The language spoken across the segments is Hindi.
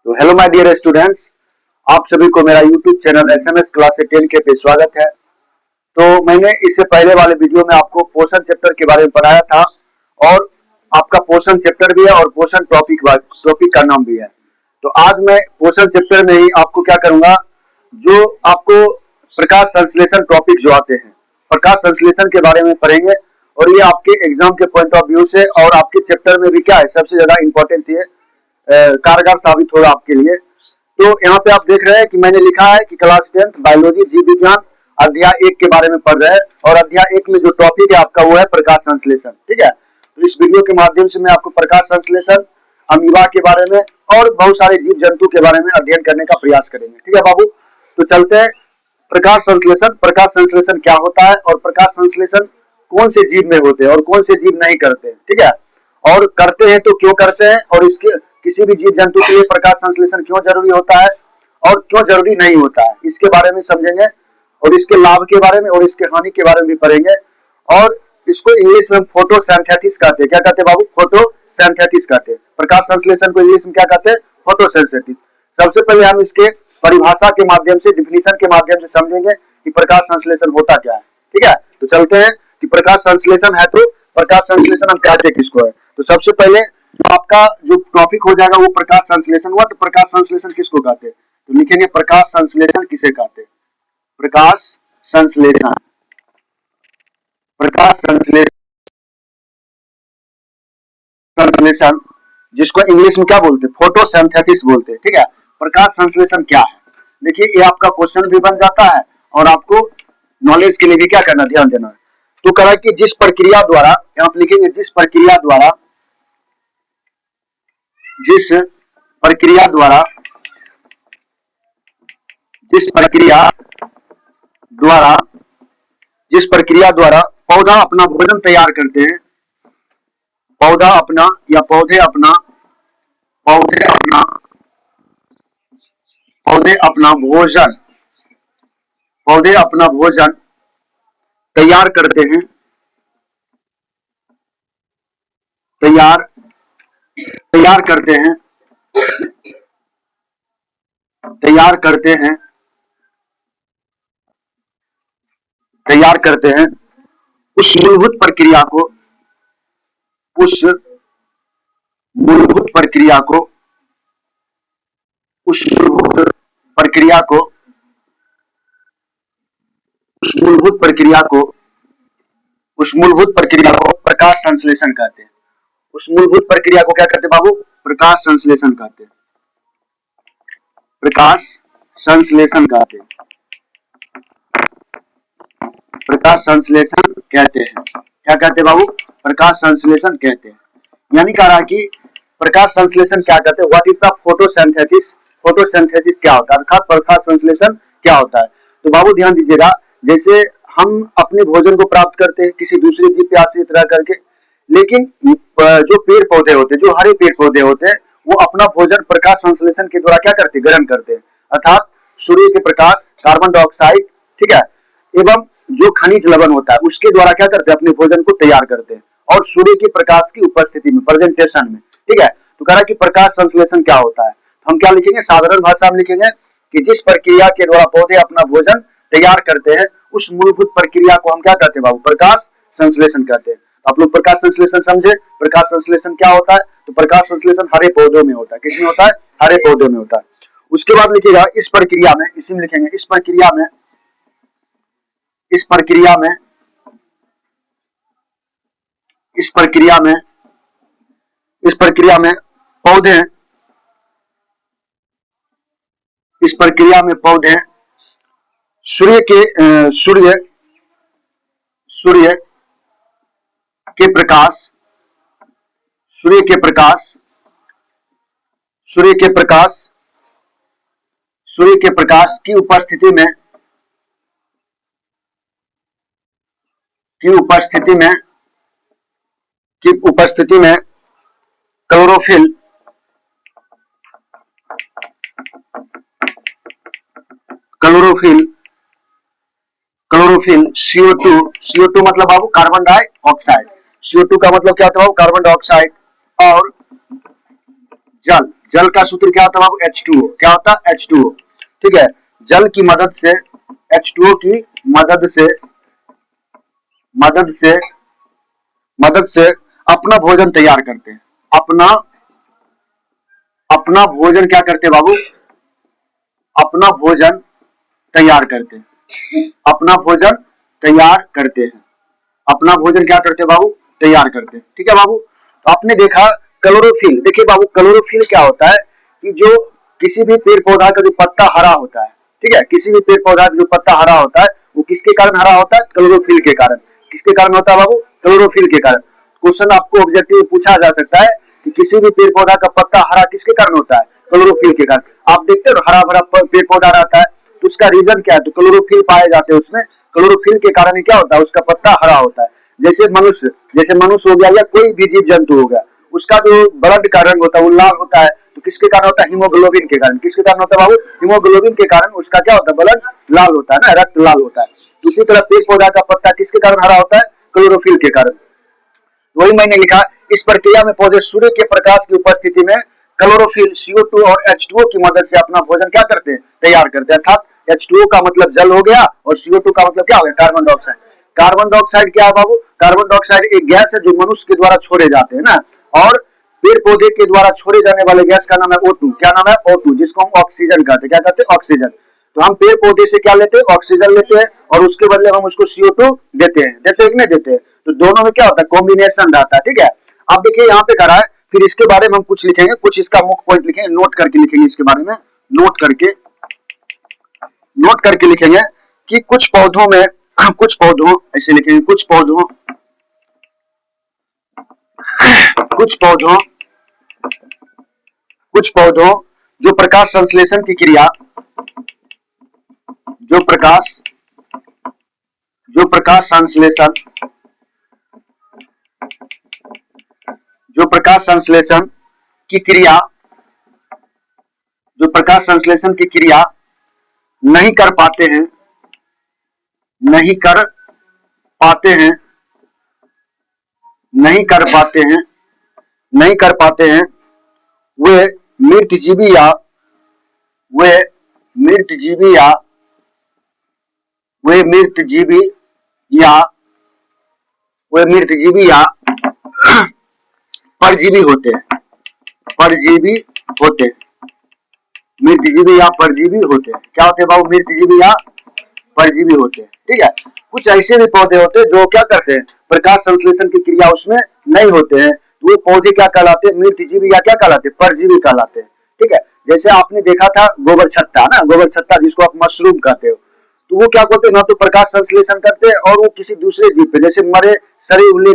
तो हेलो माय डियर स्टूडेंट्स, आप सभी को मेरा यूट्यूब चैनल एसएमएस क्लास 10 के पे स्वागत है। तो मैंने इससे पहले वाले वीडियो में आपको पोषण चैप्टर के बारे में पढ़ाया था और आपका पोषण चैप्टर भी है और पोषण टॉपिक का नाम भी है। तो आज मैं पोषण चैप्टर में ही आपको क्या करूंगा, जो आपको प्रकाश संश्लेषण टॉपिक जो आते हैं, प्रकाश संश्लेषण के बारे में पढ़ेंगे और ये आपके एग्जाम के पॉइंट ऑफ व्यू से और आपके चैप्टर में भी क्या है सबसे ज्यादा इंपॉर्टेंट ये कारगर साबित होगा आपके लिए। तो यहाँ पे आप देख रहे हैं कि मैंने लिखा है कि क्लास 10 बायोलॉजी जीव विज्ञान अध्याय 1 के बारे में पढ़ रहे हैं और अध्याय 1 में जो टॉपिक है आपका वो है प्रकाश संश्लेषण। ठीक है, तो इस वीडियो के माध्यम से मैं आपको प्रकाश संश्लेषण, अमीबा के बारे में और बहुत सारे जीव जंतु के बारे में अध्ययन करने का प्रयास करेंगे। ठीक है बाबू, तो चलते हैं प्रकाश संश्लेषण। प्रकाश संश्लेषण क्या होता है और प्रकाश संश्लेषण कौन से जीव में होते हैं और कौन से जीव नहीं करते हैं। ठीक है, और करते हैं तो क्यों करते हैं और इसके किसी भी जीव जंतु के लिए प्रकाश संश्लेषण क्यों जरूरी होता है और क्यों जरूरी नहीं होता है, इसके बारे में समझेंगे और इसके लाभ के बारे में और इसके हानि के बारे में भी पढ़ेंगे। और इसको इंग्लिश में फोटोसिंथेसिस कहते हैं। क्या कहते हैं बाबू? फोटोसिंथेसिस कहते हैं। प्रकाश संश्लेषण को इंग्लिश में क्या कहते हैं? फोटोसिंथेसिस। सबसे पहले हम इसके परिभाषा के माध्यम से, डिफिनीशन के माध्यम से समझेंगे कि प्रकाश संश्लेषण होता क्या है। ठीक है, तो चलते हैं कि प्रकाश संश्लेषण है तो प्रकाश संश्लेषण हम कहते किसको है। तो सबसे पहले आपका जो टॉपिक हो जाएगा वो प्रकाश संश्लेषण हुआ। तो प्रकाश संश्लेषण किसको कहते हैं? तो लिखेंगे प्रकाश संश्लेषण किसे कहते हैं? प्रकाश संश्लेषण, प्रकाश संश्लेषण जिसको इंग्लिश में क्या बोलते हैं? फोटोसिंथेसिस बोलते हैं। ठीक है, प्रकाश संश्लेषण क्या है? देखिए ये आपका क्वेश्चन भी बन जाता है और आपको नॉलेज के लिए भी क्या करना, ध्यान देना है। तो कह रहा है कि जिस प्रक्रिया द्वारा, यहाँ पे लिखेंगे जिस प्रक्रिया द्वारा पौधा अपना भोजन तैयार करते हैं, पौधे अपना भोजन तैयार करते हैं, उस मूलभूत प्रक्रिया को प्रकाश संश्लेषण कहते हैं। उस मूलभूत प्रक्रिया को क्या कहते हैं बाबू? प्रकाश संश्लेषण कहते हैं। प्रकाश संश्लेषण कहते हैं। क्या कहते हैं बाबू? प्रकाश संश्लेषण कहते हैं। यानी कह रहा है कि प्रकाश संश्लेषण क्या कहते हैं? What is the photosynthesis? Photosynthesis क्या होता है, अर्थात प्रकाश संश्लेषण क्या होता है? तो बाबू ध्यान दीजिएगा, जैसे हम अपने भोजन को प्राप्त करते हैं किसी दूसरे जीव पे आश्रित रह करके, लेकिन जो पेड़ पौधे होते हैं, जो हरे पेड़ पौधे होते हैं, वो अपना भोजन प्रकाश संश्लेषण के द्वारा क्या करते हैं? ग्रहण करते हैं। अर्थात सूर्य के प्रकाश, कार्बन डाइऑक्साइड, ठीक है, एवं जो खनिज लवण होता है उसके द्वारा क्या करते हैं? अपने भोजन को तैयार करते हैं और सूर्य के प्रकाश की उपस्थिति में, प्रेजेंटेशन में। ठीक है, तो कह रहा है कि प्रकाश संश्लेषण क्या होता है? हम क्या लिखेंगे? साधारण भाषा में लिखेंगे कि जिस प्रक्रिया के द्वारा पौधे अपना भोजन तैयार करते हैं उस मूलभूत प्रक्रिया को हम क्या कहते हैं बाबू? प्रकाश संश्लेषण कहते हैं। आप लोग प्रकाश संश्लेषण समझे, प्रकाश संश्लेषण क्या होता है? तो प्रकाश संश्लेषण हरे पौधों में होता है। किसमें होता है? हरे पौधों में होता है। उसके बाद लिखिएगा इस प्रक्रिया में, इसी में लिखेंगे इस प्रक्रिया पौधे सूर्य के प्रकाश की उपस्थिति में क्लोरोफिल CO2 मतलब बाबू कार्बन डाइऑक्साइड। CO2 का मतलब क्या होता है? कार्बन डाइऑक्साइड और जल, जल का सूत्र क्या होता है बाबू? H2O। क्या होता है? H2O। ठीक है, जल की मदद से, H2O की मदद से मदद से अपना भोजन तैयार करते हैं। अपना अपना भोजन क्या करते हैं बाबू? अपना भोजन तैयार करते हैं। अपना भोजन तैयार करते हैं। अपना भोजन क्या करते हैं बाबू? तैयार करते हैं। ठीक है बाबू। तो आपने देखा क्लोरोफिल। देखिए बाबू, क्लोरोफिल क्या होता है कि जो किसी भी पेड़ पौधा का जो पत्ता हरा होता है, ठीक है, किसी भी पेड़ पौधा का जो पत्ता हरा होता है वो किसके कारण हरा होता है? क्लोरोफिल के कारण। किसके कारण होता है बाबू? क्लोरोफिल के कारण। क्वेश्चन आपको ऑब्जेक्टिव में पूछा जा सकता है कि किसी भी पेड़ पौधा का पत्ता हरा किसके कारण होता है? क्लोरोफिल के कारण। आप देखते हो हरा भरा पेड़ पौधा रहता है, तो उसका रीजन क्या है? तो क्लोरोफिल पाए जाते हैं उसमें। क्लोरोफिल के कारण क्या होता है? उसका पत्ता हरा होता है। जैसे मनुष्य हो गया या कोई भी जीव जंतु हो गया, उसका जो ब्लड का रंग होता है वो लाल होता है, तो किसके कारण होता है? हीमोग्लोबिन के कारण। किसके कारण होता है बाबू? हीमोग्लोबिन के कारण उसका क्या होता है? ब्लड लाल होता है ना, रक्त लाल होता है। दूसरी तरफ पेड़ पौधा का पत्ता किसके कारण हरा होता है? क्लोरोफिल के कारण। वही मैंने लिखा, इस प्रक्रिया में पौधे सूर्य के प्रकाश की उपस्थिति में क्लोरोफिल, CO2 और H2O की मदद से अपना भोजन क्या करते हैं? तैयार करते हैं। अर्थात H2O का मतलब जल हो गया और CO2 का मतलब क्या हो गया? Carbon dioxide. कार्बन डाइऑक्साइड क्या है बाबू? कार्बन डाइऑक्साइड एक गैस है जो मनुष्य के द्वारा छोड़े जाते हैं ना, और पेड़ पौधे के द्वारा छोड़े जाने वाले गैस का नाम है O2। क्या नाम है? O2, जिसको हम ऑक्सीजन कहते हैं। क्या कहते हैं? ऑक्सीजन। तो हम पेड़ पौधे से क्या लेते हैं? ऑक्सीजन लेते हैं, और उसके बदले हम उसको CO2 देते हैं। देते हैं कि नहीं देते हैं? तो दोनों में क्या होता है? कॉम्बिनेशन रहता है। ठीक है, आप देखिए यहाँ पे करा है, फिर इसके बारे में हम कुछ लिखेंगे, कुछ इसका मुख्य पॉइंट लिखेंगे, नोट करके लिखेंगे इसके बारे में। नोट करके लिखेंगे कि कुछ पौधों में कुछ पौधों ऐसे लिखेंगे, कुछ पौधों जो प्रकाश संश्लेषण की क्रिया जो प्रकाश संश्लेषण की क्रिया नहीं कर पाते हैं नहीं कर पाते हैं नहीं कर पाते हैं नहीं कर पाते हैं वे मृतजीवी या वे मृतजीवी या वे मृतजीवी या वे मृतजीवी या परजीवी होते हैं। परजीवी होते हैं। मृतजीवी या परजीवी होते हैं। क्या होते हैं बाबू? मृतजीवी या परजीवी होते हैं। ठीक है, कुछ ऐसे भी पौधे होते हैं जो क्या करते हैं? प्रकाश संश्लेषण की क्रिया उसमें नहीं होते हैं, तो वो पौधे क्या कहलाते हैं? मृतजीवी या क्या कहलाते हैं? परजीवी कहलाते हैं। ठीक है, जैसे आपने देखा था गोबर छत्ता ना, गोबर छत्ता जिसको आप मशरूम कहते हो, तो वो क्या करते हैं? ना तो प्रकाश संश्लेषण करते हैं, और वो किसी दूसरे जीव पे, जैसे मरे सरे हुए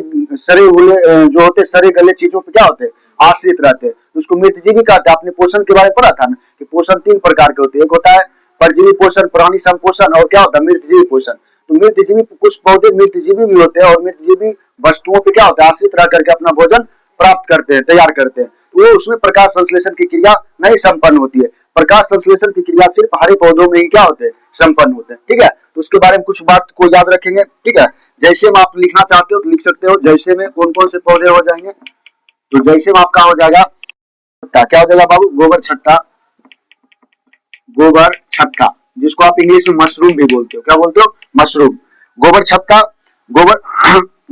जो होते सरे गले चीजों पे क्या होते हैं? आश्रित रहते हैं, उसको मृतजीवी कहते हैं। आपने पोषण के बारे में पढ़ा था ना कि पोषण 3 प्रकार के होते हैं। एक होता है परजीवी पोषण, प्राणी संपोषण, और क्या होता है? मृतजीवी पोषण। तो मृतजीवी, कुछ पौधे मृतजीवी भी होते हैं और मृतजीवी वस्तुओं पे क्या होता है? आश्रित रह करके अपना भोजन प्राप्त करते हैं, तैयार करते हैं। वो उसमें प्रकाश संश्लेषण की क्रिया नहीं संपन्न होती है। प्रकाश संश्लेषण की क्रिया सिर्फ हरे पौधों में ही क्या होते हैं? संपन्न होते हैं। ठीक है, तो उसके बारे में कुछ बात को याद रखेंगे। ठीक है, जैसे में आप लिखना चाहते हो तो लिख सकते हो। जैसे में कौन कौन से पौधे हो जाएंगे? तो जैसे में आपका हो जाएगा क्या हो जाएगा बाबू? गोबर छत्ता, जिसको आप इंग्लिश में मशरूम भी बोलते हो। क्या बोलते हो? मशरूम। गोबर छत्ता, गोबर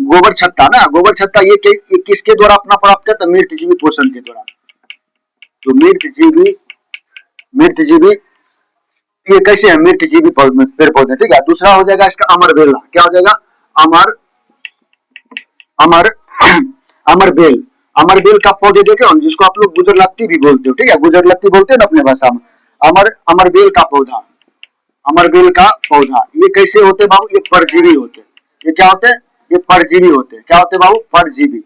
गोबर छत्ता ना, गोबर छत्ता ये किसके द्वारा अपना प्राप्त करता है? मृतजीवी पोषण के द्वारा। तो मृतजीवी ये कैसे है? मृतजीवी पेड़ पौधे। ठीक है, दूसरा हो जाएगा इसका अमर बेला। क्या हो जाएगा? अमर अमर अमर बेल। अमर बेल का पौधे देखे हो, जिसको आप लोग गुजरलत्ती भी बोलते हो। ठीक है, गुजरलत्ती बोलते हैं ना अपने भाषा में। अमर बेल का पौधा, अमर बेल का पौधा, ये कैसे होते बाबू? ये परजीवी होते हैं। ये क्या होते हैं? ये परजीवी होते हैं। क्या होते हैं बाबू? परजीवी।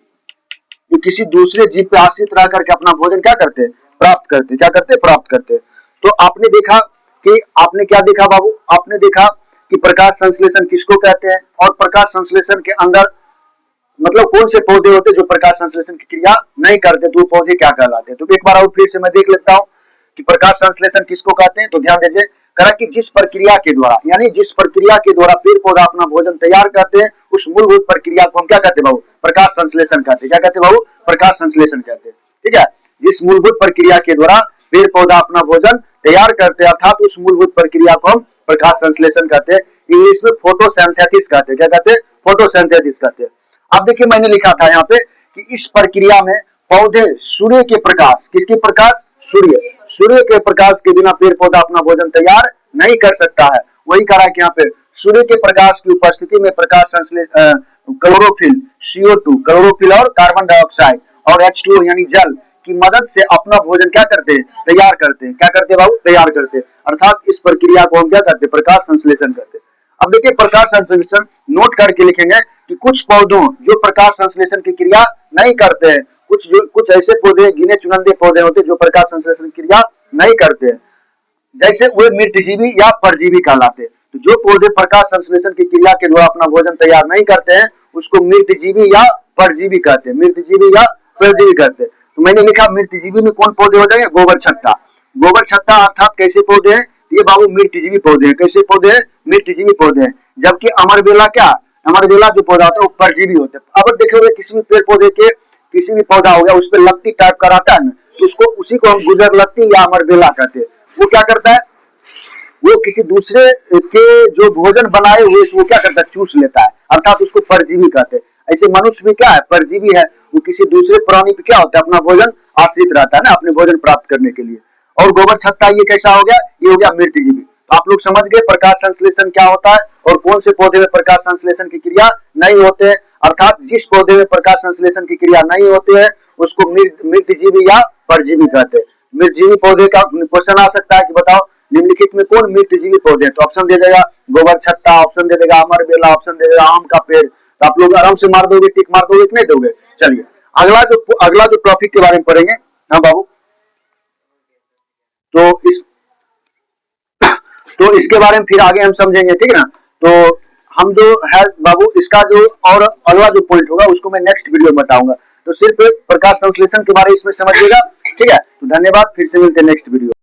ये किसी दूसरे जीव पे आश्रित रह करके अपना भोजन क्या करते हैं? प्राप्त करते हैं। क्या करते हैं? प्राप्त करते हैं। तो आपने क्या देखा बाबू? आपने देखा कि प्रकाश संश्लेषण किसको कहते हैं, और प्रकाश संश्लेषण के अंदर मतलब कौन से पौधे होते हैं जो प्रकाश संश्लेषण की क्रिया नहीं करते, तो वो पौधे क्या कहलाते हैं? तो एक बार और फिर से मैं देख लेता हूँ कि प्रकाश संश्लेषण किसको कहते हैं। तो ध्यान दीजिए, कहा कि जिस प्रक्रिया के द्वारा, यानी जिस प्रक्रिया के द्वारा पेड़ पौधा अपना भोजन तैयार करते हैं, उस मूलभूत प्रक्रिया को हम क्या कहते हैं बाबू? प्रकाश संश्लेषण कहते हैं। क्या कहते हैं बाबू? प्रकाश संश्लेषण कहते हैं। ठीक है, जिस मूलभूत प्रक्रिया के द्वारा पेड़ पौधा अपना भोजन तैयार करते हैं, अर्थात उस मूलभूत प्रक्रिया को हम प्रकाश संश्लेषण कहते हैं। इंग्लिश में फोटोसिंथेसिस कहते हैं। क्या कहते हैं? फोटोसिंथेसिस कहते हैं। अब देखिए मैंने लिखा था यहाँ पे कि इस प्रक्रिया में पौधे सूर्य के प्रकाश, किसके प्रकाश? सूर्य के प्रकाश के बिना पेड़ पौधा अपना भोजन तैयार नहीं कर सकता है। वही कहा कि यहाँ पे सूर्य के प्रकाश की उपस्थिति में प्रकाश संश्लेषण क्लोरोफिल, CO2 क्लोरोफिल और कार्बन डाइऑक्साइड और H2O यानी जल की मदद से अपना भोजन क्या करते हैं? तैयार करते हैं। क्या करते हैं बाबू? तैयार करते हैं। अर्थात इस प्रक्रिया को हम क्या करते हैं? प्रकाश संश्लेषण करते हैं। अब देखिए प्रकाश संश्लेषण नोट करके लिखेंगे कि कुछ पौधों जो प्रकाश संश्लेषण की क्रिया नहीं करते हैं, कुछ ऐसे पौधे, गिने चुनिंदे पौधे होते हैं जो प्रकाश संश्लेषण की क्रिया नहीं करते हैं, जैसे वे मृतजीवी या परजीवी कहलाते हैं। तो जो पौधे प्रकाश संश्लेषण की क्रिया के द्वारा अपना भोजन तैयार नहीं करते हैं उसको मृतजीवी या परजीवी कहते हैं। मृतजीवी या परजीवी कहते हैं। तो मैंने लिखा मृतजीवी में कौन पौधे हो जाएंगे? गोबर छत्ता। गोबर छत्ता अर्थात कैसे पौधे हैं? ये बाबू मृतजीवी पौधे हैं। कैसे पौधे हैं? मृतजीवी पौधे हैं। जबकि अमरबेला क्या? अमरबेला जो पौधा होता है वो परजीवी होते हैं। अब देखोगे किसी भी पेड़ पौधे के, किसी भी पौधा हो गया उस पर लत्ती टाइप का रहता है ना, तो उसको उसी को हम गुजर लत्ती या अमरबेला कहते हैं। वो क्या करता है? वो किसी दूसरे के जो भोजन बनाए हुए वो क्या करता है? चूस लेता है, अर्थात उसको परजीवी कहते हैं। ऐसे मनुष्य भी क्या है? परजीवी है। वो किसी दूसरे प्राणी पे क्या होता है? अपना भोजन आश्रित रहता है ना, अपने भोजन प्राप्त करने के लिए। और गोबर छत्ता ये कैसा हो गया? ये हो गया मृतजीवी। तो आप लोग समझ गए प्रकाश संश्लेषण क्या होता है और कौन से पौधे में प्रकाश संश्लेषण की क्रिया नहीं होते हैं। अर्थात जिस पौधे में प्रकाश संश्लेषण की क्रिया नहीं होती है उसको मृतजीवी या परजीवी कहते हैं। मृतजीवी पौधे का क्वेश्चन आ सकता है कि बताओ निम्नलिखित में कौन मृतजीवी पौधे हैं? तो ऑप्शन दे देगा गोबर छत्ता, ऑप्शन दे देगा अमरबेला, ऑप्शन दे देगा आम का पेड़। तो आप लोग आराम से मार दोगे, टिक मार दोगे कि नहीं दोगे? चलिए अगला जो टॉपिक के बारे में पढ़ेंगे। हाँ बाबू, तो इसके बारे में फिर आगे हम समझेंगे, ठीक है ना। तो हम जो है बाबू इसका जो और अगला जो पॉइंट होगा उसको मैं नेक्स्ट वीडियो में बताऊंगा। तो सिर्फ प्रकाश संश्लेषण के बारे में इसमें समझिएगा, ठीक है। तो धन्यवाद, फिर से मिलते हैं नेक्स्ट वीडियो।